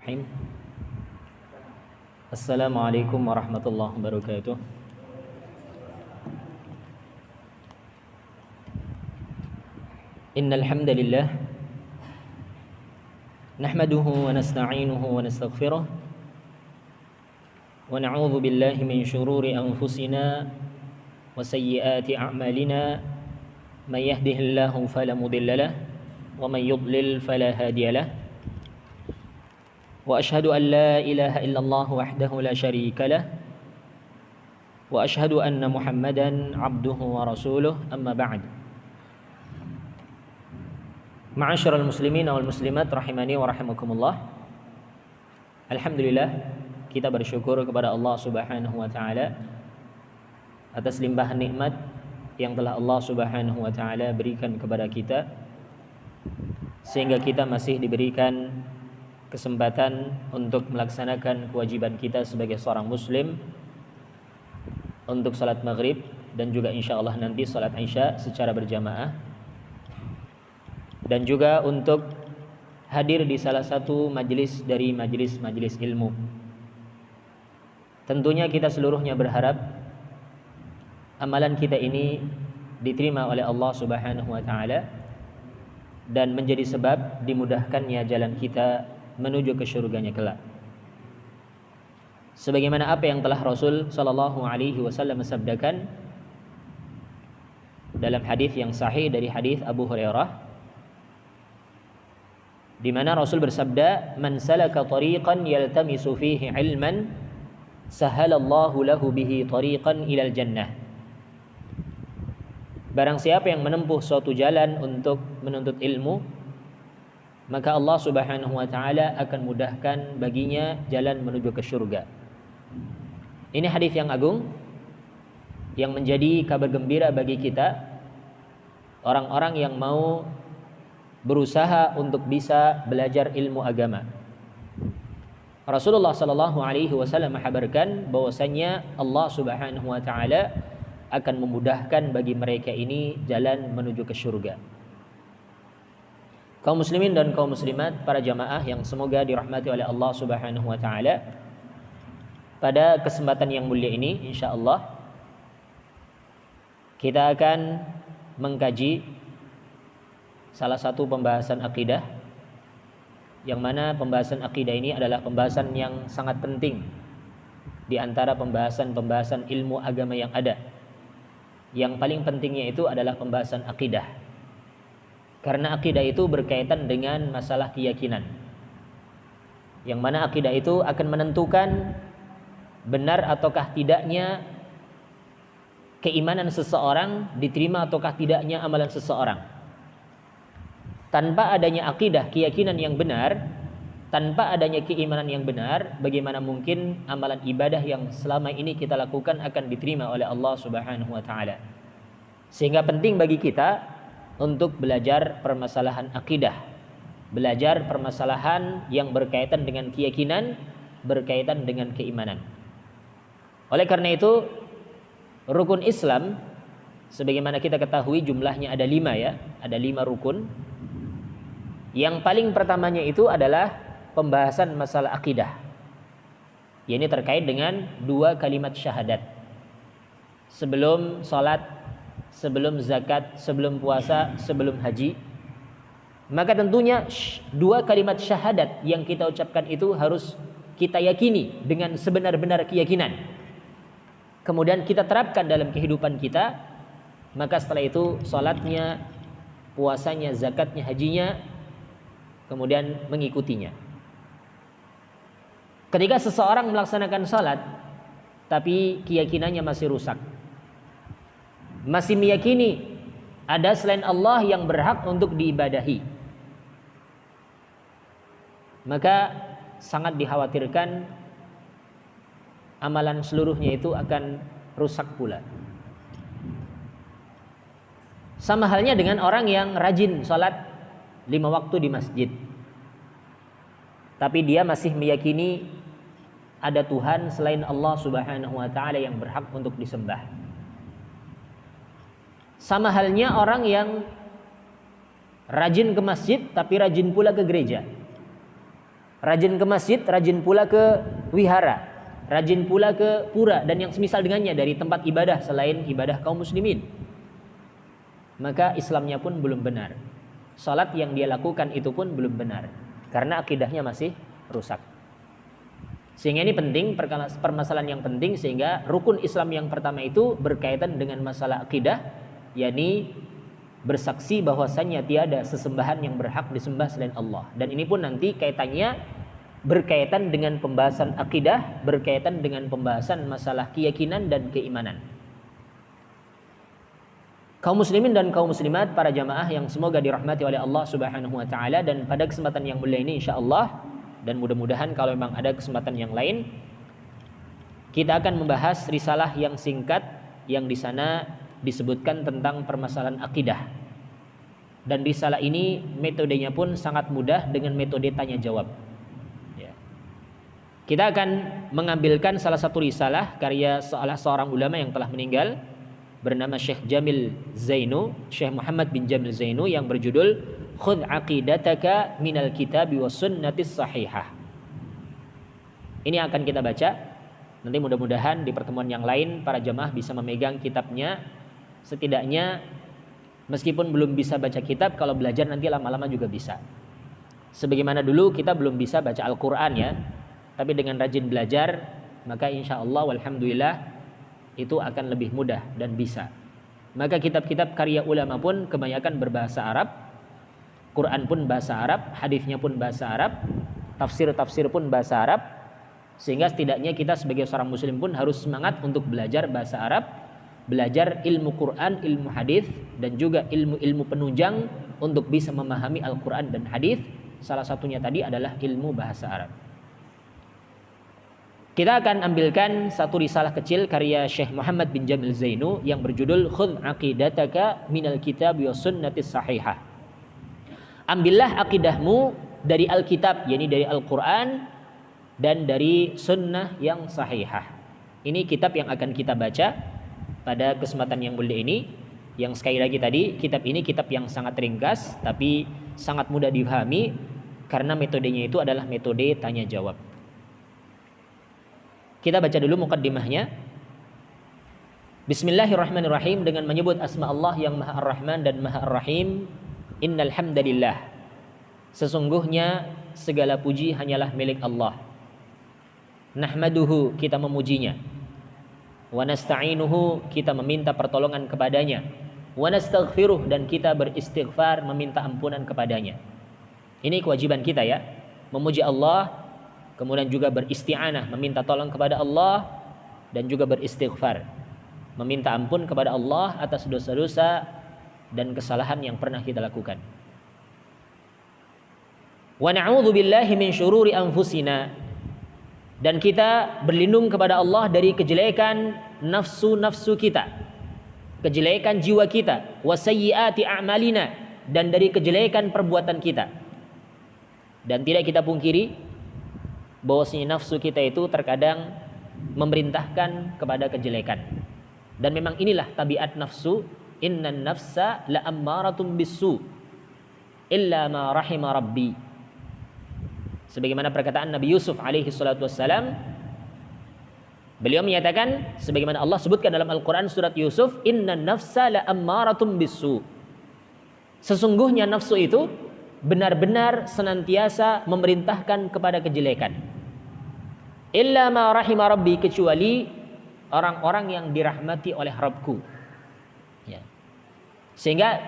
Bismillahirrahmanirrahim. Assalamualaikum warahmatullahi wabarakatuh. Innal hamdalillah nahmaduhu wa nasta'inuhu wa nastaghfiruh wa na'udzu billahi min shururi anfusina wa sayyiati a'malina may yahdihillahu fala mudilla lahu wa may yudlil fala hadiya lahu. وأشهد أن لا إله إلا الله وحده لا شريك له وأشهد أن محمدا عبده ورسوله أما بعد. Ma'asyiral muslimin wal muslimat rahimani wa rahimakumullah. Alhamdulillah, kita bersyukur kepada Allah Subhanahu wa taala atas limpahan nikmat yang telah Allah Subhanahu wa taala berikan kepada kita, sehingga kita masih diberikan kesempatan untuk melaksanakan kewajiban kita sebagai seorang muslim untuk salat maghrib dan juga insyaallah nanti salat isya secara berjamaah, dan juga untuk hadir di salah satu majelis dari majelis-majelis ilmu. Tentunya kita seluruhnya berharap amalan kita ini diterima oleh Allah Subhanahu wa taala dan menjadi sebab dimudahkannya jalan kita menuju ke surganya kelak. Sebagaimana apa yang telah Rasul sallallahu alaihi wasallam sabdakan dalam hadis yang sahih dari hadis Abu Hurairah, di mana Rasul bersabda, "Man salaka tariqan yaltamisu fihi ilman, sahalallahu lahu bihi tariqan ilal jannah." Barang siapa yang menempuh suatu jalan untuk menuntut ilmu, maka Allah Subhanahu wa taala akan mudahkan baginya jalan menuju ke surga. Ini hadis yang agung yang menjadi kabar gembira bagi kita, orang-orang yang mau berusaha untuk bisa belajar ilmu agama. Rasulullah sallallahu alaihi wasallam menghabarkan bahwasanya Allah Subhanahu wa taala akan memudahkan bagi mereka ini jalan menuju ke surga. Kaum muslimin dan kaum muslimat, para jamaah yang semoga dirahmati oleh Allah Subhanahu wa taala, pada kesempatan yang mulia ini insyaallah kita akan mengkaji salah satu pembahasan akidah, yang mana pembahasan akidah ini adalah pembahasan yang sangat penting di antara pembahasan-pembahasan ilmu agama yang ada. Yang paling pentingnya itu adalah pembahasan akidah. Karena akidah itu berkaitan dengan masalah keyakinan, yang mana akidah itu akan menentukan benar ataukah tidaknya keimanan seseorang, diterima ataukah tidaknya amalan seseorang. Tanpa adanya akidah, keyakinan yang benar, tanpa adanya keimanan yang benar, bagaimana mungkin amalan ibadah yang selama ini kita lakukan akan diterima oleh Allah Subhanahu wa taala. Sehingga penting bagi kita untuk belajar permasalahan akidah, belajar permasalahan yang berkaitan dengan keyakinan, berkaitan dengan keimanan. Oleh karena itu, rukun Islam sebagaimana kita ketahui jumlahnya ada 5 ya, ada 5 rukun. Yang paling pertamanya itu adalah pembahasan masalah akidah. Ini terkait dengan 2 kalimat syahadat. Sebelum salat, sebelum zakat, sebelum puasa, sebelum haji, maka tentunya 2 kalimat syahadat yang kita ucapkan itu harus kita yakini dengan sebenar-benar keyakinan. Kemudian kita terapkan dalam kehidupan kita, maka setelah itu salatnya, puasanya, zakatnya, hajinya kemudian mengikutinya. Ketika seseorang melaksanakan salat tapi keyakinannya masih rusak, masih meyakini ada selain Allah yang berhak untuk diibadahi, maka sangat dikhawatirkan amalan seluruhnya itu akan rusak pula. Sama halnya dengan orang yang rajin salat 5 waktu di masjid, tapi dia masih meyakini ada Tuhan selain Allah Subhanahu wa taala yang berhak untuk disembah. Sama halnya orang yang rajin ke masjid tapi rajin pula ke gereja. rajin ke masjid, rajin pula ke wihara, rajin pula ke pura dan yang semisal dengannya dari tempat ibadah selain ibadah kaum muslimin, maka Islamnya pun belum benar. Salat yang dia lakukan itu pun belum benar karena akidahnya masih rusak. Sehingga ini penting, permasalahan yang penting, sehingga rukun Islam yang pertama itu berkaitan dengan masalah akidah, yakni bersaksi bahwasannya tiada sesembahan yang berhak disembah selain Allah. Dan ini pun nanti kaitannya berkaitan dengan pembahasan akidah, berkaitan dengan pembahasan masalah keyakinan dan keimanan. Kaum muslimin dan kaum muslimat, para jamaah yang semoga dirahmati oleh Allah Subhanahu wa taala, dan pada kesempatan yang mulia ini insyaallah, dan mudah-mudahan kalau memang ada kesempatan yang lain, kita akan membahas risalah yang singkat yang di sana disebutkan tentang permasalahan akidah. Dan risalah ini metodenya pun sangat mudah dengan metode tanya jawab. Ya. Kita akan mengambilkan salah satu risalah karya salah seorang ulama yang telah meninggal bernama Syekh Jamil Zainu, Syekh Muhammad bin Jamil Zainu, yang berjudul Khudh aqidataka minal kitabi was sunnatis sahihah. Ini akan kita baca. Nanti mudah-mudahan di pertemuan yang lain para jamaah bisa memegang kitabnya. Setidaknya meskipun belum bisa baca kitab, kalau belajar nanti lama-lama juga bisa. Sebagaimana dulu kita belum bisa baca Al-Quran ya, tapi dengan rajin belajar maka insya Allah walhamdulillah itu akan lebih mudah dan bisa. Maka kitab-kitab karya ulama pun kebanyakan berbahasa Arab, Quran pun bahasa Arab, hadisnya pun bahasa Arab, tafsir-tafsir pun bahasa Arab, sehingga setidaknya kita sebagai seorang muslim pun harus semangat untuk belajar bahasa Arab, belajar ilmu Quran, ilmu hadis, dan juga ilmu-ilmu penunjang untuk bisa memahami Al-Quran dan hadis. Salah satunya tadi adalah ilmu bahasa Arab. Kita akan ambilkan satu risalah kecil karya Syekh Muhammad bin Jamil Zainu yang berjudul Khudh aqidataka minal kitabi was sunnatis sahihah. Ambillah akidahmu dari Alkitab, yakni dari Al-Quran dan dari sunnah yang sahihah. Ini kitab yang akan kita baca pada kesempatan yang mulia ini. Yang sekali lagi tadi, kitab ini kitab yang sangat ringkas tapi sangat mudah dipahami karena metodenya itu adalah metode tanya jawab. Kita baca dulu muqaddimahnya. Bismillahirrahmanirrahim, dengan menyebut asma Allah yang Maha Ar-Rahman dan Maha Ar-Rahim. Innal hamdalillah, sesungguhnya segala puji hanyalah milik Allah. Nahmaduhu, kita memujinya. Wa nasta'inuhu, kita meminta pertolongan kepadanya. Wa nastaghfiruh, dan kita beristighfar meminta ampunan kepadanya. Ini kewajiban kita ya, memuji Allah, kemudian juga beristi'anah, meminta tolong kepada Allah, dan juga beristighfar, meminta ampun kepada Allah atas dosa-dosa dan kesalahan yang pernah kita lakukan. Wa na'udzu billahi min syururi anfusina, dan kita berlindung kepada Allah dari kejelekan nafsu-nafsu kita, kejelekan jiwa kita, wa sayyiati a'malina, dan dari kejelekan perbuatan kita. Dan tidak kita pungkiri bahwasanya nafsu kita itu terkadang memerintahkan kepada kejelekan. Dan memang inilah tabiat nafsu. Innan nafsa la'ammaratum bisu illa ma rahima rabbi. Sebagaimana perkataan Nabi Yusuf alaihi salatu wassalam, beliau menyatakan sebagaimana Allah sebutkan dalam Al-Quran surat Yusuf, innan nafsa la'ammaratum bisu. Sesungguhnya nafsu itu benar-benar senantiasa memerintahkan kepada kejelekan. Illa ma rahima rabbi, kecuali orang-orang yang dirahmati oleh Rabbku. Ya. Sehingga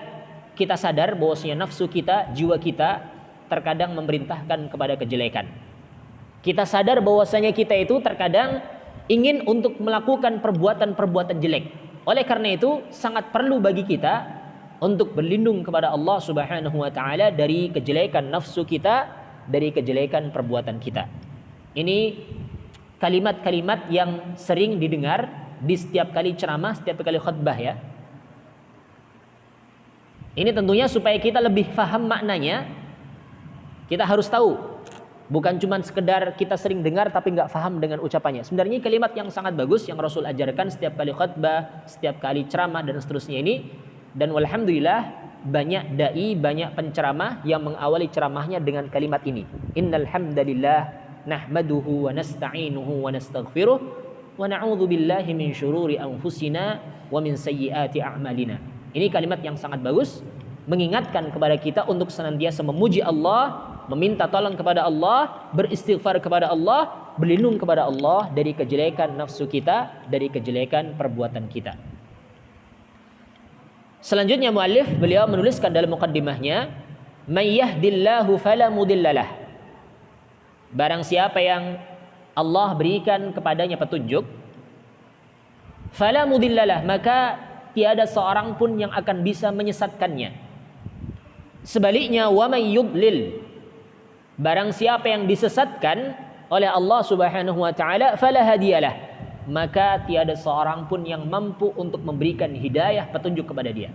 kita sadar bahwasanya nafsu kita, jiwa kita terkadang memerintahkan kepada kejelekan. Kita sadar bahwasanya kita itu terkadang ingin untuk melakukan perbuatan-perbuatan jelek. Oleh karena itu sangat perlu bagi kita untuk berlindung kepada Allah Subhanahu wa taala dari kejelekan nafsu kita, dari kejelekan perbuatan kita. Ini kalimat-kalimat yang sering didengar di setiap kali ceramah, setiap kali khutbah ya. Ini tentunya supaya kita lebih paham maknanya, kita harus tahu. Bukan cuma sekedar kita sering dengar tapi nggak paham dengan ucapannya. Sebenarnya kalimat yang sangat bagus yang Rasul ajarkan setiap kali khutbah, setiap kali ceramah dan seterusnya ini. Dan walhamdulillah banyak dai, banyak penceramah yang mengawali ceramahnya dengan kalimat ini. Innal hamdalillah nahmaduhu wa nasta'inuhu wa nastaghfiruh wa na'udzu billahi min syururi anfusina wa min sayyiati a'malina. Ini kalimat yang sangat bagus, mengingatkan kepada kita untuk senantiasa memuji Allah, meminta tolong kepada Allah, beristighfar kepada Allah, berlindung kepada Allah dari kejelekan nafsu kita, dari kejelekan perbuatan kita. Selanjutnya muallif beliau menuliskan dalam muqaddimahnya, may yahdillahu fala mudhillalah. Barang siapa yang Allah berikan kepadanya petunjuk, fala mudhillalah, maka tiada seorang pun yang akan bisa menyesatkannya. Sebaliknya, wa may yudlil, barang siapa yang disesatkan oleh Allah Subhanahu wa taala, fala hadiyalah, maka tiada seorang pun yang mampu untuk memberikan hidayah, petunjuk kepada dia.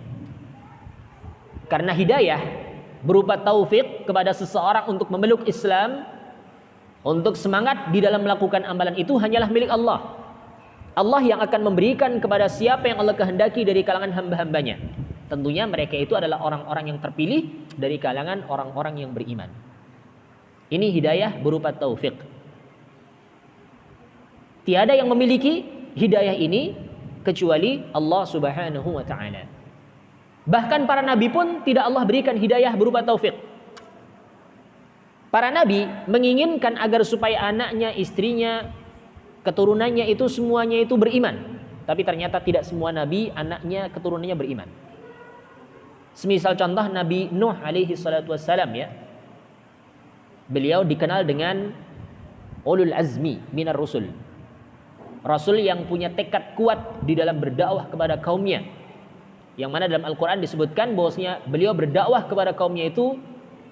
Karena hidayah berupa taufik kepada seseorang untuk memeluk Islam, untuk semangat di dalam melakukan amalan itu hanyalah milik Allah. Allah yang akan memberikan kepada siapa yang Allah kehendaki dari kalangan hamba-hambanya. Tentunya mereka itu adalah orang-orang yang terpilih dari kalangan orang-orang yang beriman. Ini hidayah berupa taufik. Tiada yang memiliki hidayah ini kecuali Allah Subhanahu wa taala. Bahkan para nabi pun tidak Allah berikan hidayah berupa taufik. Para nabi menginginkan agar supaya anaknya, istrinya, keturunannya itu semuanya itu beriman. Tapi ternyata tidak semua nabi anaknya, keturunannya beriman. Semisal contoh Nabi Nuh alaihi salatu wassalam ya. Beliau dikenal dengan ulul azmi minar rusul. Rasul yang punya tekad kuat di dalam berdakwah kepada kaumnya. Yang mana dalam Al-Quran disebutkan bahwasanya beliau berdakwah kepada kaumnya itu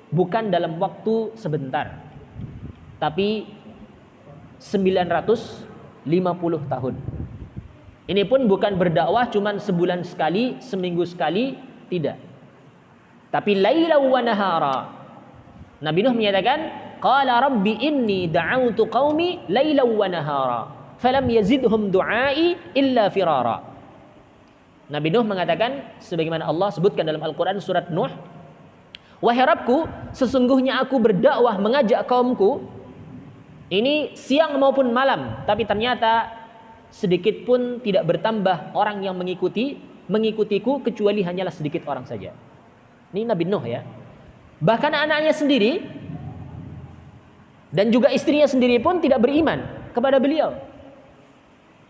bukan dalam waktu sebentar, tapi 950 tahun. Ini pun bukan berdakwah cuman sebulan sekali, seminggu sekali, tidak. Tapi laila wa nahara. Nabi Nuh menyatakan, qala rabbi inni da'autu qaumi laila wa nahara falam yazidhum du'ai illa firara. Nabi Nuh mengatakan sebagaimana Allah sebutkan dalam Al-Quran surat Nuh, wahai Rabbku, sesungguhnya aku berdakwah mengajak kaumku ini siang maupun malam, tapi ternyata sedikit pun tidak bertambah orang yang mengikutiku kecuali hanyalah sedikit orang saja. Ini Nabi Nuh ya. Bahkan anaknya sendiri dan juga istrinya sendiri pun tidak beriman kepada beliau.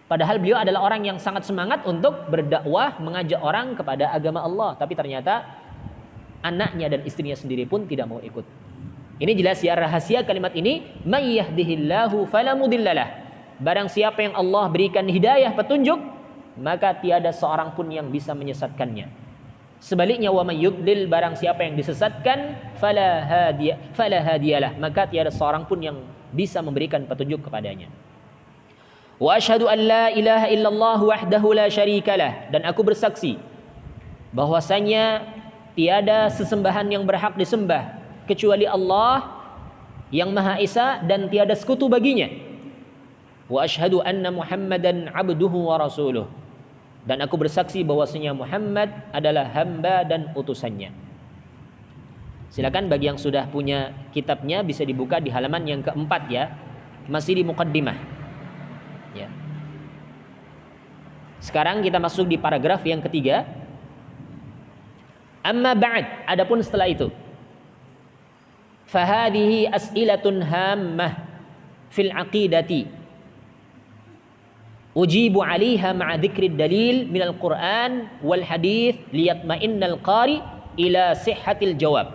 Padahal beliau adalah orang yang sangat semangat untuk berdakwah, mengajak orang kepada agama Allah. Tapi ternyata anaknya dan istrinya sendiri pun tidak mau ikut. Ini jelas ya rahasia kalimat ini. May yahdihillahu fala mudhillalah. Barang siapa yang Allah berikan hidayah, petunjuk, maka tiada seorang pun yang bisa menyesatkannya. Sebaliknya, wa may yudlil, barang siapa yang disesatkan, fala hadiyalah, maka tiada seorang pun yang bisa memberikan petunjuk kepadanya. Wa asyhadu an la ilaha illallah wahdahu la syarikalah, dan aku bersaksi bahwasanya tiada sesembahan yang berhak disembah kecuali Allah yang Maha Esa dan tiada sekutu baginya. Wa asyhadu anna Muhammadan abduhu wa rasuluh, dan aku bersaksi bahwasanya Muhammad adalah hamba dan utusannya. Silakan bagi yang sudah punya kitabnya bisa dibuka di halaman yang keempat ya, masih di muqaddimah. Ya. Sekarang kita masuk di paragraf yang ketiga. Amma ba'd, adapun setelah itu, fahadihi as'ilatun hammah fil aqidati ujibu 'alaiha ma'a dzikri dalil minal Qur'an wal hadits liyatma'innal qari ila sihhatil jawab.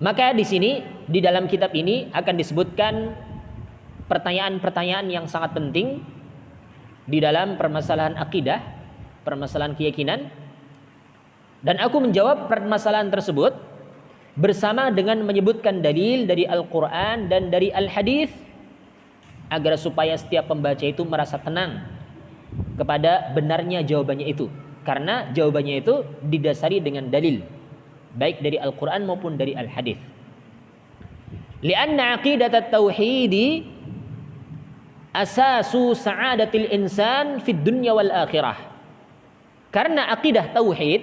Maka di sini di dalam kitab ini akan disebutkan pertanyaan-pertanyaan yang sangat penting di dalam permasalahan akidah, permasalahan keyakinan, dan aku menjawab permasalahan tersebut bersama dengan menyebutkan dalil dari Al-Quran dan dari Al-Hadits agar supaya setiap pembaca itu merasa tenang kepada benarnya jawabannya itu, karena jawabannya itu didasari dengan dalil baik dari Al-Quran maupun dari Al-Hadits. Lianna aqidat at-tauhidi asasu sa'adatil insan fid dunya wal akhirah. Karena akidah tauhid,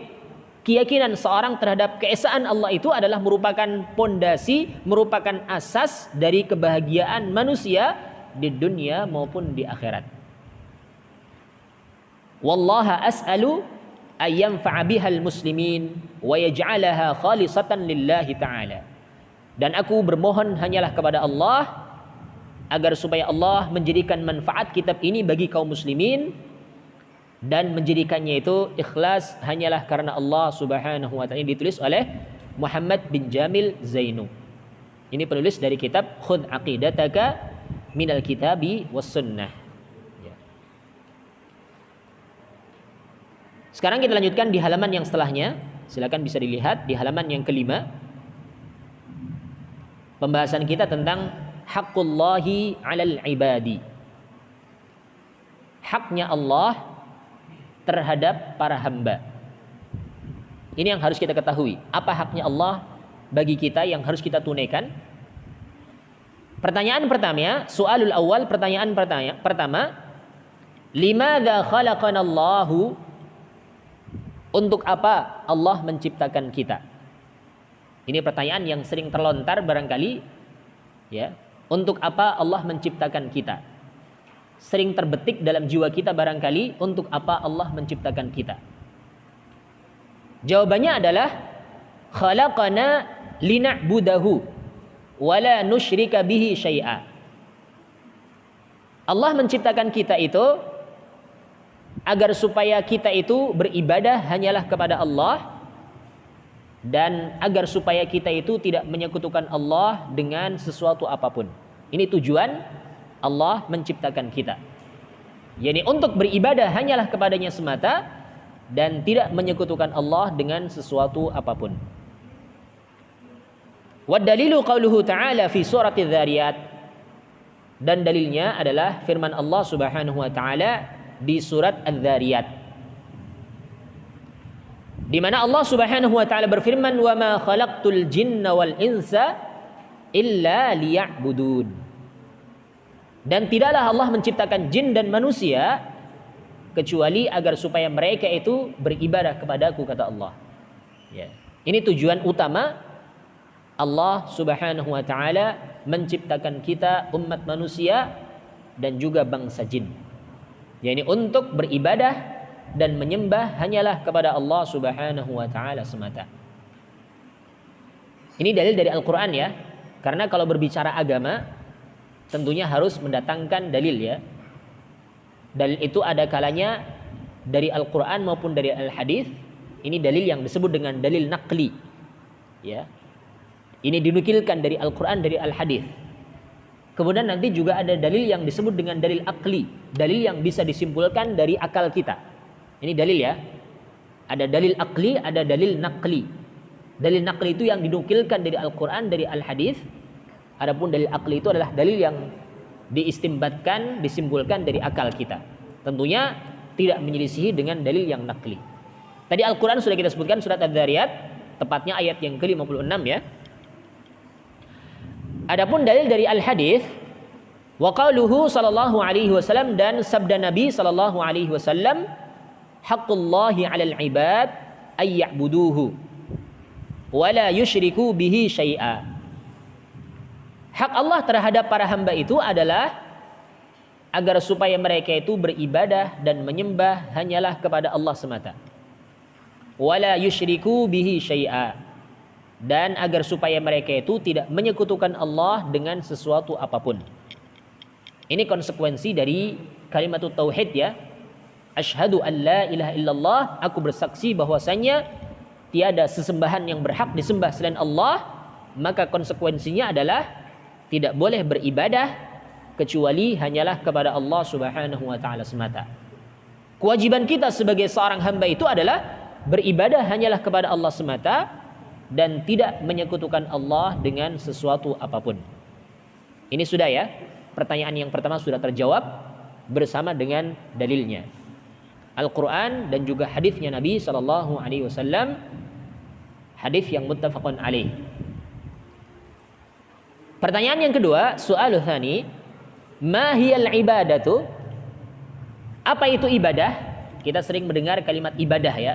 keyakinan seorang terhadap keesaan Allah itu adalah merupakan pondasi, merupakan asas dari kebahagiaan manusia di dunia maupun di akhirat. Wallaha as'alu ayyanfa'a bihal muslimin wa yaj'alaha khalisatan lillahi ta'ala. Dan aku bermohon hanyalah kepada Allah agar supaya Allah menjadikan manfaat kitab ini bagi kaum muslimin dan menjadikannya itu ikhlas hanyalah karena Allah Subhanahu wa taala. Ini ditulis oleh Muhammad bin Jamil Zainu. Ini penulis dari kitab Khudh Aqidataka Minal Kitabi Was Sunnah. Ya. Sekarang kita lanjutkan di halaman yang setelahnya. Silakan bisa dilihat di halaman yang kelima. Pembahasan kita tentang haqqullahi 'alal ibadi. Haknya Allah terhadap para hamba. Ini yang harus kita ketahui. Apa haknya Allah bagi kita yang harus kita tunaikan? Pertanyaan pertama, soalul awal, pertanyaan pertama, limadza khalaqanallahu? Untuk apa Allah menciptakan kita? Ini pertanyaan yang sering terlontar barangkali, ya. Untuk apa Allah menciptakan kita? Sering terbetik dalam jiwa kita barangkali, untuk apa Allah menciptakan kita? Jawabannya adalah khalaqana lina'budahu wala nusyrika bihi syai'a. Allah menciptakan kita itu agar supaya kita itu beribadah hanyalah kepada Allah, dan agar supaya kita itu tidak menyekutukan Allah dengan sesuatu apapun. Ini tujuan Allah menciptakan kita, yakni untuk beribadah hanyalah kepadanya semata dan tidak menyekutukan Allah dengan sesuatu apapun. Wad dalilu qauluhu ta'ala fi surati Dzariyat, dan dalilnya adalah firman Allah Subhanahu wa taala di surat Adz-Dzariyat, di mana Allah Subhanahu wa taala berfirman, "Wa ma khalaqtul jinna wal insa illa liya'budun." Dan tidaklah Allah menciptakan jin dan manusia kecuali agar supaya mereka itu beribadah kepadaku, kata Allah. Ya. Ini tujuan utama Allah Subhanahu wa taala menciptakan kita umat manusia dan juga bangsa jin. Yakni untuk beribadah dan menyembah hanyalah kepada Allah Subhanahu wa taala semata. Ini dalil dari Al-Qur'an ya. Karena kalau berbicara agama tentunya harus mendatangkan dalil ya. Dalil itu ada kalanya dari Al-Quran maupun dari Al-Hadis. Ini dalil yang disebut dengan dalil naqli ya. Ini dinukilkan dari Al-Quran, dari Al-Hadis. Kemudian nanti juga ada dalil yang disebut dengan dalil akli, dalil yang bisa disimpulkan dari akal kita. Ini dalil ya. Ada dalil akli, ada dalil naqli. Dalil naqli itu yang dinukilkan dari Al-Quran, dari Al-Hadis. Adapun dalil akli itu adalah dalil yang diistimbatkan, disimpulkan dari akal kita. Tentunya tidak menyelisihi dengan dalil yang naqli. Tadi Al-Quran sudah kita sebutkan surat Adz-Dzariyat, tepatnya ayat yang ke-56 ya. Adapun dalil dari Al-Hadis, wa qauluhu sallallahu alaihi wasallam, dan sabda Nabi sallallahu alaihi wasallam, haqqullahi 'alal 'ibad ay ya'buduhu wa la yusyriku bihi syai'a. Hak Allah terhadap para hamba itu adalah agar supaya mereka itu beribadah dan menyembah hanyalah kepada Allah semata. Wala yusyriku bihi syai'a, dan agar supaya mereka itu tidak menyekutukan Allah dengan sesuatu apapun. Ini konsekuensi dari kalimat tauhid ya. Asyhadu an la ilaha illallah, aku bersaksi bahwasanya tiada sesembahan yang berhak disembah selain Allah, maka konsekuensinya adalah tidak boleh beribadah kecuali hanyalah kepada Allah Subhanahu wa taala semata. Kewajiban kita sebagai seorang hamba itu adalah beribadah hanyalah kepada Allah semata dan tidak menyekutukan Allah dengan sesuatu apapun. Ini sudah ya. Pertanyaan yang pertama sudah terjawab bersama dengan dalilnya. Al-Quran dan juga hadisnya Nabi sallallahu alaihi wasallam, hadis yang muttafaqun alaih. Pertanyaan yang kedua, soal tsani, ma hiyal ibadatu? Apa itu ibadah? Kita sering mendengar kalimat ibadah ya.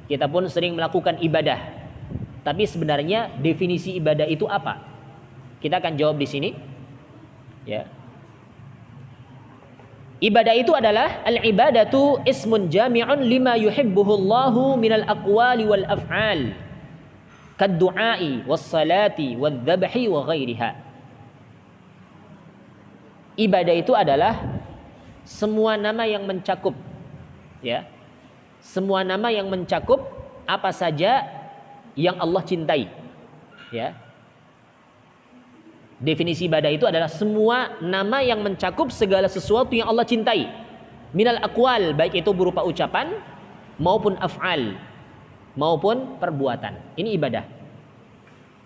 Kita pun sering melakukan ibadah. Tapi sebenarnya definisi ibadah itu apa? Kita akan jawab di sini. Ya. Ibadah itu adalah al-ibadatu ismun jami'un lima yuhibbuhu Allahu minal aqwali wal af'al. Kad-du'ai was-salati wadh-dhabhi wa ghairiha. Ibadah itu adalah semua nama yang mencakup, ya, semua nama yang mencakup apa saja yang Allah cintai, ya. Definisi ibadah itu adalah semua nama yang mencakup segala sesuatu yang Allah cintai, minal aqwal, baik itu berupa ucapan maupun af'al maupun perbuatan. Ini ibadah.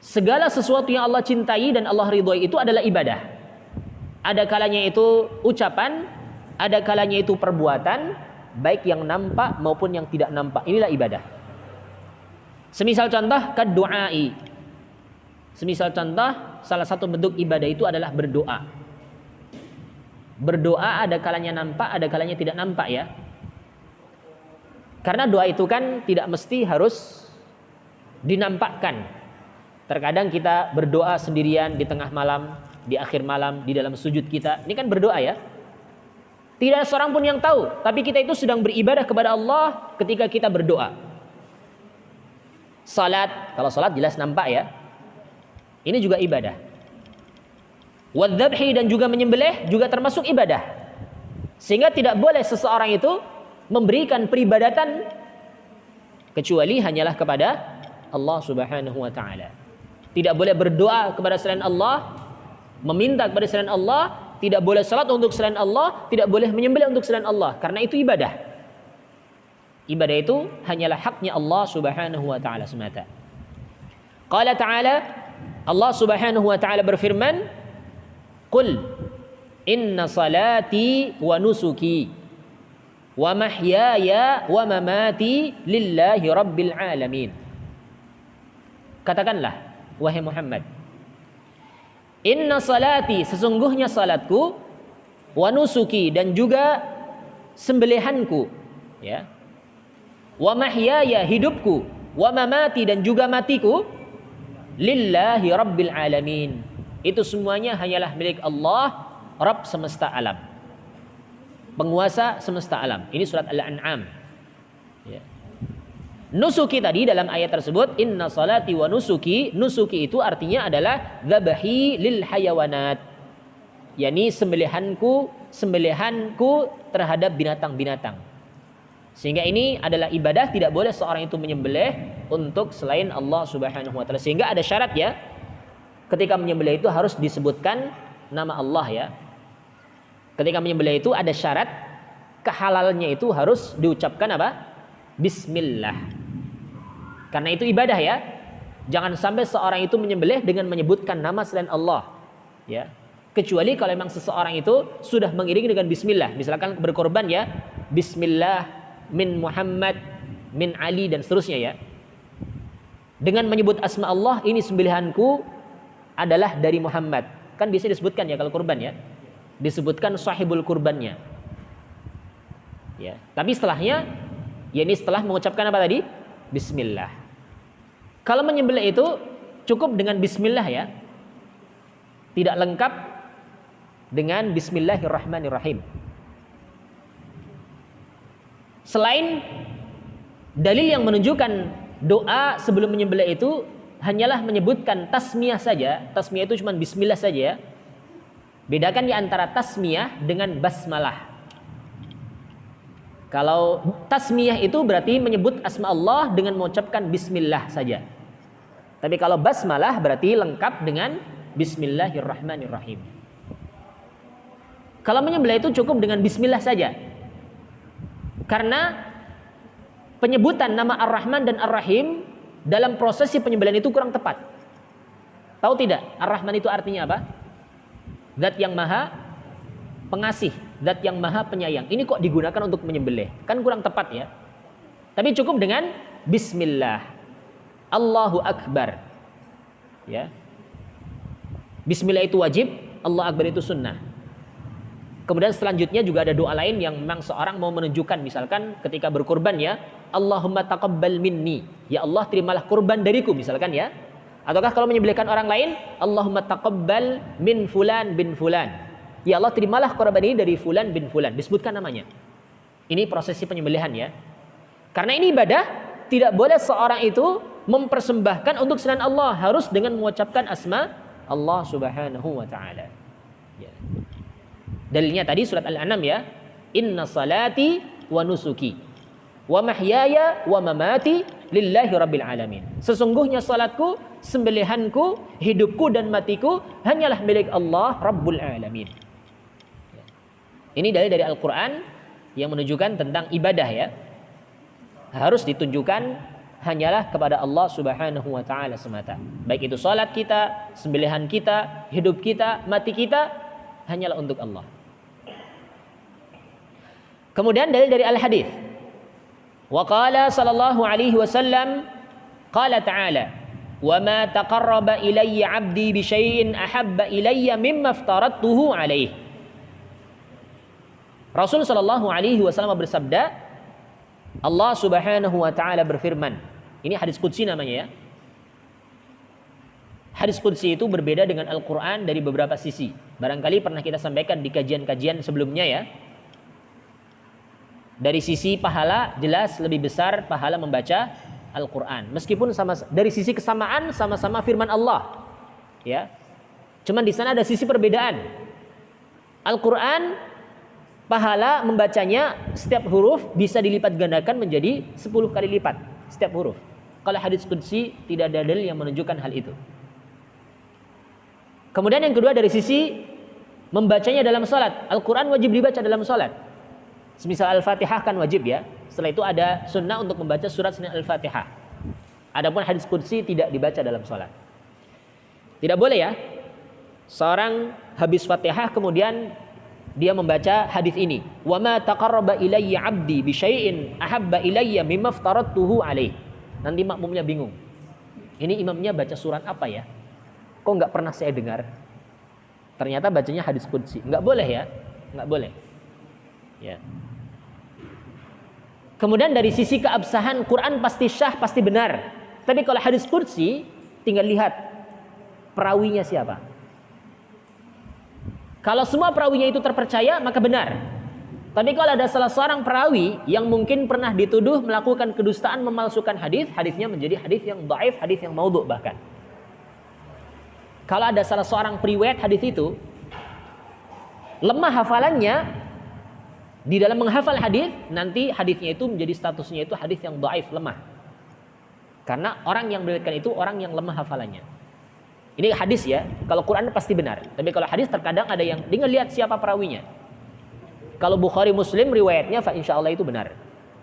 Segala sesuatu yang Allah cintai dan Allah ridhoi itu adalah ibadah. Ada kalanya itu ucapan, ada kalanya itu perbuatan, baik yang nampak maupun yang tidak nampak. Inilah ibadah. Semisal contoh kad-du'ai. Semisal contoh, salah satu bentuk ibadah itu adalah berdoa. Berdoa ada kalanya nampak, ada kalanya tidak nampak ya. Karena doa itu kan tidak mesti harus dinampakkan. Terkadang kita berdoa sendirian di tengah malam, di akhir malam, di dalam sujud kita. Ini kan berdoa ya. Tidak ada seorang pun yang tahu, tapi kita itu sedang beribadah kepada Allah ketika kita berdoa. Salat, kalau salat jelas nampak ya. Ini juga ibadah. Wadzabhi, dan juga menyembelih juga termasuk ibadah. Sehingga tidak boleh seseorang itu memberikan peribadatan kecuali hanyalah kepada Allah Subhanahu wa taala. Tidak boleh berdoa kepada selain Allah, meminta kepada selain Allah, tidak boleh salat untuk selain Allah, tidak boleh menyembelih untuk selain Allah, karena itu ibadah. Ibadah itu hanyalah haknya Allah Subhanahu wa taala semata. Qala ta'ala, Allah Subhanahu wa taala berfirman, "Qul inna salati wa nusuki wa mahyaya wa mamati lillahi rabbil alamin." Katakanlah, wahai Muhammad, inna salati, sesungguhnya salatku, wa nusuki, dan juga sembelihanku, ya, wa mahyaya, hidupku, wa mamati, dan juga matiku, lillahi rabbil alamin, itu semuanya hanyalah milik Allah, Rabb semesta alam, penguasa semesta alam. Ini surat Al-An'am, ya. Nusuki tadi dalam ayat tersebut, inna salati wa nusuki, nusuki itu artinya adalah dzabahi lil hayawanat, yakni sembelihanku terhadap binatang-binatang. Sehingga ini adalah ibadah, tidak boleh seorang itu menyembelih untuk selain Allah Subhanahu wa taala. Sehingga ada syarat ya. Ketika menyembelih itu harus disebutkan nama Allah ya. Ketika menyembelih itu ada syarat, kehalalnya itu harus diucapkan apa? Bismillah. Karena itu ibadah ya. Jangan sampai seorang itu menyembelih dengan menyebutkan nama selain Allah, ya. Kecuali kalau memang seseorang itu sudah mengiringi dengan bismillah. Misalkan berkorban ya, bismillah min Muhammad, min Ali, dan seterusnya ya. Dengan menyebut asma Allah, ini sembelihanku adalah dari Muhammad. Kan bisa disebutkan ya kalau kurban ya. Disebutkan sahibul kurbannya. Ya. Tapi setelahnya, yakni setelah mengucapkan apa tadi? Bismillah. Kalau menyembelih itu cukup dengan bismillah ya. Tidak lengkap dengan bismillahirrahmanirrahim. Selain dalil yang menunjukkan doa sebelum menyembelih itu hanyalah menyebutkan tasmiyah saja. Tasmiyah itu cuma bismillah saja ya. Bedakan di antara tasmiyah dengan basmalah. Kalau tasmiyah itu berarti menyebut asma Allah dengan mengucapkan bismillah saja. Tapi kalau basmalah berarti lengkap dengan bismillahirrahmanirrahim. Kalau menyembelih itu cukup dengan bismillah saja. Karena penyebutan nama Ar-Rahman dan Ar-Rahim dalam prosesi penyembelihan itu kurang tepat. Tahu tidak? Ar-Rahman itu artinya apa? Zat yang maha pengasih, zat yang maha penyayang. Ini kok digunakan untuk menyembelih? Kan kurang tepat ya. Tapi cukup dengan bismillah. Allahu Akbar. Ya. Bismillah itu wajib, Allah Akbar itu sunnah. Kemudian selanjutnya juga ada doa lain yang memang seorang mau menunjukkan, misalkan ketika berkurban ya, Allahumma taqabbal minni, ya Allah terimalah kurban dariku misalkan ya. Ataukah kalau menyembelihkan orang lain, Allahumma taqabbal min fulan bin fulan, ya Allah terimalah kurban ini dari fulan bin fulan, disebutkan namanya. Ini prosesi penyembelihan ya. Karena ini ibadah, tidak boleh seorang itu mempersembahkan untuk selain Allah, harus dengan mengucapkan asma Allah Subhanahu wa taala. Ya. Dalilnya tadi surat Al-An'am ya. Inna salati wa nusuki wa mahyaya wa mamati lillahi rabbil alamin. Sesungguhnya salatku, sembelihanku, hidupku dan matiku hanyalah milik Allah Rabbul alamin. Ini dalil dari Al-Qur'an yang menunjukkan tentang ibadah ya. Harus ditunjukkan hanyalah kepada Allah Subhanahu wa taala semata. Baik itu salat kita, sembelihan kita, hidup kita, mati kita hanyalah untuk Allah. Kemudian dalil dari al-hadis. Wa qala sallallahu alaihi wasallam qala ta'ala wa ma taqarraba ilayya 'abdi bi syai'in ahabba ilayya mimma aftaradtuhu alaihi. Rasul sallallahu alaihi wasallam bersabda, Allah Subhanahu wa taala berfirman. Ini hadis qudsi namanya ya. Hadis qudsi itu berbeda dengan Al-Qur'an dari beberapa sisi. Barangkali pernah kita sampaikan di kajian-kajian sebelumnya ya. Dari sisi pahala jelas lebih besar pahala membaca Al-Qur'an. Meskipun dari sisi kesamaan sama-sama firman Allah. Ya. Cuman di sana ada sisi perbedaan. Al-Qur'an pahala membacanya setiap huruf bisa dilipat gandakan menjadi 10 kali lipat setiap huruf. Kalau hadis qudsi tidak ada dalil yang menunjukkan hal itu. Kemudian yang kedua dari sisi membacanya dalam salat. Al-Qur'an wajib dibaca dalam salat. Semisal Al-Fatihah kan wajib ya. Setelah itu ada sunnah untuk membaca surat selain Al-Fatihah. Adapun hadis qudsi tidak dibaca dalam salat. Tidak boleh ya. Seorang habis Fatihah kemudian dia membaca hadis ini. Wa ma taqarraba ilayya 'abdi bi syai'in ahabba ilayya mimma aftaradtuhu alaihi. Nanti makmumnya bingung. Ini imamnya baca surat apa ya? Kok enggak pernah saya dengar? Ternyata bacanya hadis qudsi. Enggak boleh ya? Enggak boleh. Ya. Kemudian dari sisi keabsahan Quran pasti syah, pasti benar. Tapi kalau hadis qudsi tinggal lihat perawinya siapa. Kalau semua perawinya itu terpercaya maka benar. Tapi kalau ada salah seorang perawi yang mungkin pernah dituduh melakukan kedustaan, memalsukan hadis, hadisnya menjadi hadis yang dhaif, hadis yang maudhu bahkan. Kalau ada salah seorang periwayat hadis itu lemah hafalannya, di dalam menghafal hadis, nanti hadisnya itu menjadi statusnya itu hadis yang dhaif, lemah. Karena orang yang meriwayatkan itu orang yang lemah hafalannya. Ini hadis ya, kalau Quran pasti benar. Tapi kalau hadis terkadang ada yang tinggal lihat siapa perawinya. Kalau Bukhari Muslim riwayatnya fa insyaallah itu benar.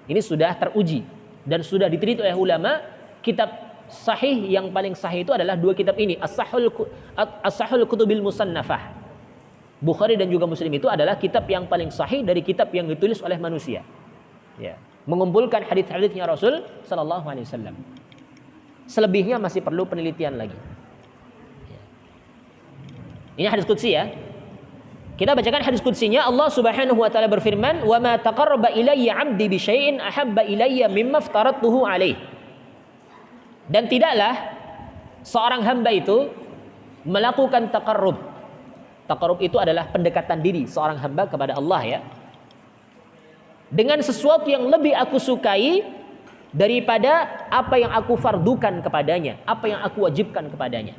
Ini sudah teruji dan sudah diteliti oleh ulama. Kitab sahih yang paling sahih itu adalah dua kitab ini, As-Sahihul Kutubil Musannafah. Bukhari dan juga Muslim itu adalah kitab yang paling sahih dari kitab yang ditulis oleh manusia. Ya, mengumpulkan hadis-hadisnya Rasul sallallahu alaihi wasallam. Selebihnya masih perlu penelitian lagi. Ya. Ini hadis qudsi ya. Kita bacakan hadis qudsinya. Allah Subhanahu wa taala berfirman, "Wa ma taqarraba ilayya 'abdi bi syai'in ahabba ilayya mimma aftaradtuhu alaihi." Dan tidaklah seorang hamba itu melakukan taqarrub. Taqarrub itu adalah pendekatan diri seorang hamba kepada Allah ya. Dengan sesuatu yang lebih aku sukai daripada apa yang aku fardukan kepadanya, apa yang aku wajibkan kepadanya.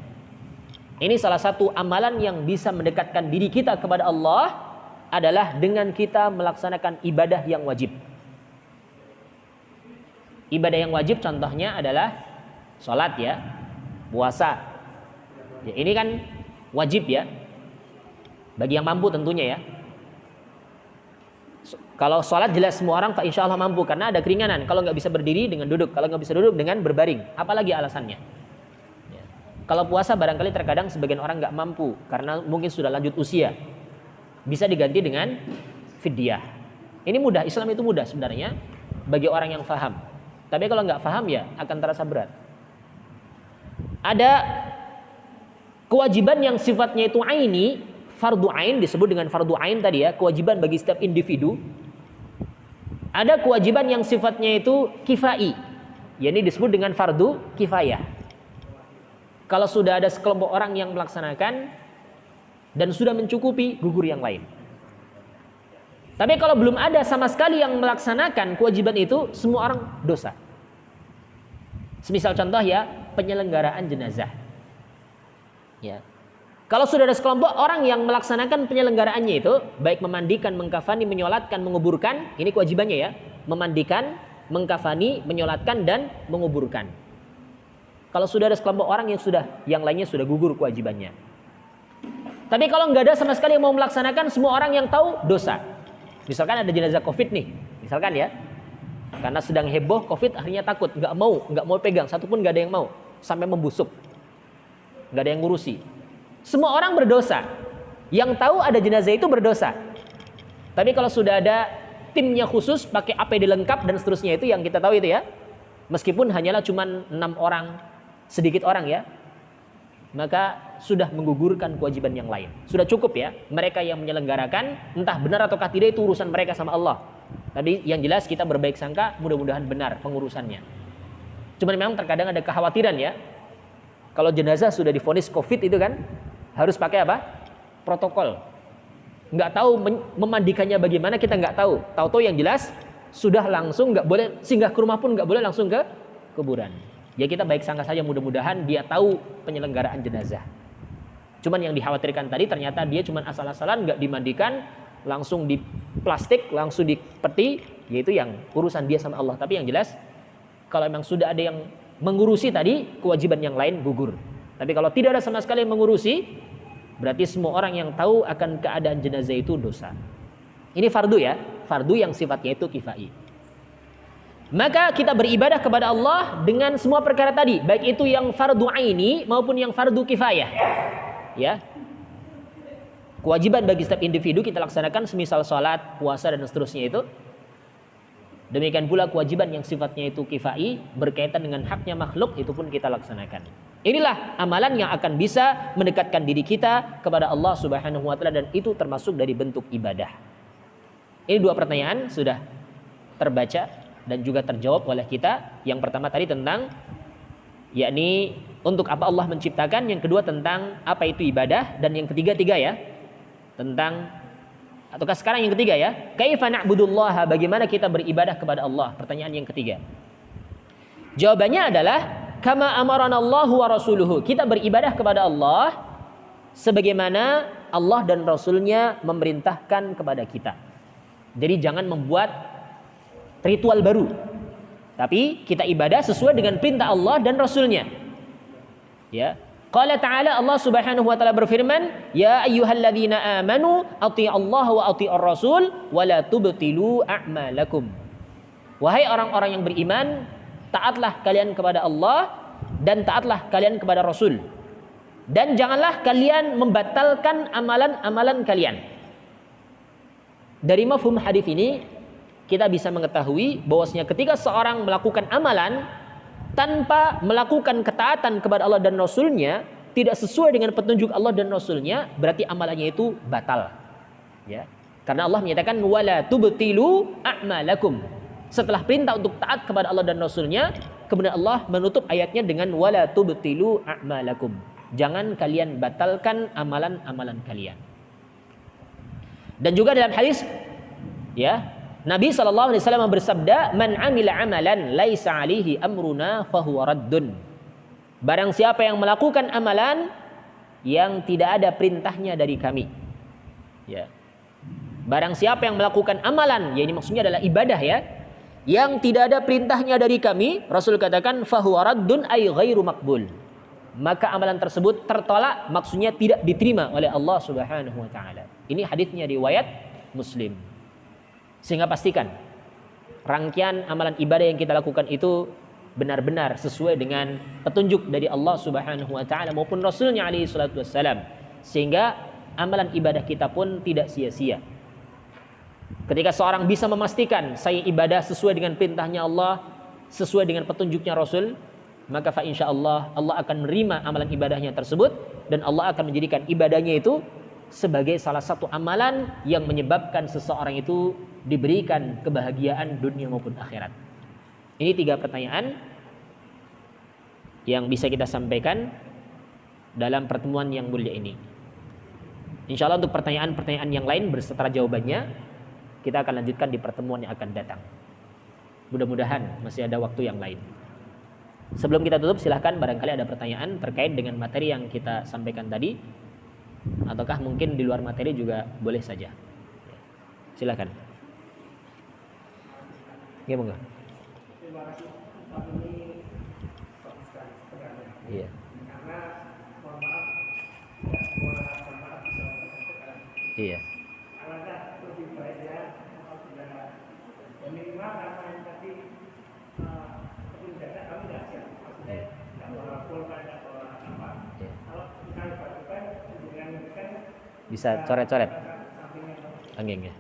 Ini salah satu amalan yang bisa mendekatkan diri kita kepada Allah adalah dengan kita melaksanakan ibadah yang wajib. Ibadah yang wajib contohnya adalah salat ya, puasa. Ya, ini kan wajib ya. Bagi yang mampu tentunya ya. Kalau sholat jelas semua orang insya Allah mampu karena ada keringanan. Kalau nggak bisa berdiri dengan duduk, kalau nggak bisa duduk dengan berbaring. Apalagi alasannya. Ya. Kalau puasa barangkali terkadang sebagian orang nggak mampu karena mungkin sudah lanjut usia. Bisa diganti dengan fidyah. Ini mudah, Islam itu mudah sebenarnya bagi orang yang faham. Tapi kalau nggak faham ya akan terasa berat. Ada kewajiban yang sifatnya itu aini, fardu ain, disebut dengan fardu ain tadi ya, kewajiban bagi setiap individu. Ada kewajiban yang sifatnya itu kifai, yakni disebut dengan fardu kifayah. Kalau sudah ada sekelompok orang yang melaksanakan dan sudah mencukupi, gugur yang lain. Tapi kalau belum ada sama sekali yang melaksanakan kewajiban itu, semua orang dosa. Semisal contoh ya, penyelenggaraan jenazah. Ya. Kalau sudah ada sekelompok orang yang melaksanakan penyelenggaraannya itu, baik memandikan, mengkafani, menyolatkan, menguburkan, ini kewajibannya ya, memandikan, mengkafani, menyolatkan dan menguburkan. Kalau sudah ada sekelompok orang yang lainnya sudah gugur kewajibannya. Tapi kalau nggak ada sama sekali yang mau melaksanakan, semua orang yang tahu dosa. Misalkan ada jenazah COVID nih, misalkan ya, karena sedang heboh COVID, akhirnya takut, nggak mau pegang, satupun nggak ada yang mau, sampai membusuk, nggak ada yang ngurusi. Semua orang berdosa. Yang tahu ada jenazah itu berdosa. Tapi kalau sudah ada timnya khusus, pakai APD lengkap dan seterusnya, itu yang kita tahu itu ya. Meskipun hanyalah cuma 6 orang, sedikit orang ya, maka sudah menggugurkan kewajiban yang lain. Sudah cukup ya, mereka yang menyelenggarakan, entah benar ataukah tidak itu urusan mereka sama Allah. Tapi yang jelas kita berbaik sangka, mudah-mudahan benar pengurusannya. Cuman memang terkadang ada kekhawatiran ya, kalau jenazah sudah divonis COVID itu kan, harus pakai apa? Protokol. Nggak tahu memandikannya bagaimana, kita nggak tahu. Tahu-tahu yang jelas sudah langsung nggak boleh singgah ke rumah pun nggak boleh, langsung ke kuburan. Ya kita baik sangka saja, mudah-mudahan dia tahu penyelenggaraan jenazah. Cuman yang dikhawatirkan tadi ternyata dia cuman asal-asalan, nggak dimandikan, langsung di plastik, langsung di peti, yaitu yang urusan dia sama Allah. Tapi yang jelas kalau memang sudah ada yang mengurusi tadi, kewajiban yang lain gugur. Tapi kalau tidak ada sama sekali yang mengurusi, berarti semua orang yang tahu akan keadaan jenazah itu dosa. Ini fardu ya, fardu yang sifatnya itu kifai. Maka kita beribadah kepada Allah dengan semua perkara tadi, baik itu yang fardu aini maupun yang fardu kifayah. Ya. Kewajiban bagi setiap individu kita laksanakan, semisal salat, puasa dan seterusnya itu. Demikian pula kewajiban yang sifatnya itu kifai, berkaitan dengan haknya makhluk, itu pun kita laksanakan. Inilah amalan yang akan bisa mendekatkan diri kita kepada Allah Subhanahu wa taala, dan itu termasuk dari bentuk ibadah. Ini 2 pertanyaan sudah terbaca dan juga terjawab oleh kita. Yang pertama tadi tentang yakni untuk apa Allah menciptakan, yang kedua tentang apa itu ibadah, dan yang ketiga ya tentang, ataukah sekarang yang ketiga ya, kaifa na'budullaha, bagaimana kita beribadah kepada Allah. Pertanyaan yang ketiga. Jawabannya adalah kama amaranallahu wa rasuluhu, kita beribadah kepada Allah sebagaimana Allah dan Rasulnya memerintahkan kepada kita. Jadi jangan membuat ritual baru, tapi kita ibadah sesuai dengan perintah Allah dan Rasulnya. Ya, qala ta'ala, Allah Subhanahu wa taala berfirman, ya ayyuhalladzina amanu athi'allaha wa athi'ar rasul wa la tubtilu a'malakum. Wahai orang-orang yang beriman, taatlah kalian kepada Allah dan taatlah kalian kepada Rasul, dan janganlah kalian membatalkan amalan-amalan kalian. Dari mafhum hadis ini kita bisa mengetahui bahwasanya ketika seorang melakukan amalan tanpa melakukan ketaatan kepada Allah dan Rasulnya, tidak sesuai dengan petunjuk Allah dan Rasulnya, berarti amalannya itu batal. Ya, karena Allah menyatakan wala tubtilu a'malakum. Setelah perintah untuk taat kepada Allah dan Rasulnya, kemudian Allah menutup ayatnya dengan wala tubtilu a'malakum. Jangan kalian batalkan amalan-amalan kalian. Dan juga dalam hadis ya, Nabi SAW bersabda, man amila amalan laisa alihi amruna fahuwa raddun. Barang siapa yang melakukan amalan yang tidak ada perintahnya dari kami. Ya. Barang siapa yang melakukan amalan, ya ini maksudnya adalah ibadah ya, yang tidak ada perintahnya dari kami, Rasul katakan fahuwa raddun ay ghairu maqbul. Maka amalan tersebut tertolak, maksudnya tidak diterima oleh Allah Subhanahu wa taala. Ini hadisnya riwayat Muslim. Sehingga pastikan rangkaian amalan ibadah yang kita lakukan itu benar-benar sesuai dengan petunjuk dari Allah Subhanahu wa taala maupun Rasulnya alaihi salatu wassalam, sehingga amalan ibadah kita pun tidak sia-sia. Ketika seorang bisa memastikan saya ibadah sesuai dengan perintahnya Allah, sesuai dengan petunjuknya Rasul, maka insyaallah Allah akan menerima amalan ibadahnya tersebut, dan Allah akan menjadikan ibadahnya itu sebagai salah satu amalan yang menyebabkan seseorang itu diberikan kebahagiaan dunia maupun akhirat. Ini 3 pertanyaan yang bisa kita sampaikan dalam pertemuan yang mulia ini. Insya Allah untuk pertanyaan-pertanyaan yang lain berserta jawabannya kita akan lanjutkan di pertemuan yang akan datang. Mudah-mudahan masih ada waktu yang lain. Sebelum kita tutup, silahkan barangkali ada pertanyaan terkait dengan materi yang kita sampaikan tadi, ataukah mungkin di luar materi juga boleh saja. Silahkan. Ya, monggo. Terima kasih. Saat ini bagus sekali sebenarnya. Iya. Karena mohon maaf, ya semua jamaah bisa mengatakan. Iya. Alangkah lebih baiknya apabila minimal karena yang tadi seperti data kami tidak siap. Maksudnya tidak bawa pulpen, tidak bawa apa. Kalau misalnya Pak Tuhan dengan bisa coret-coret. sampingnya. Anggeng ya.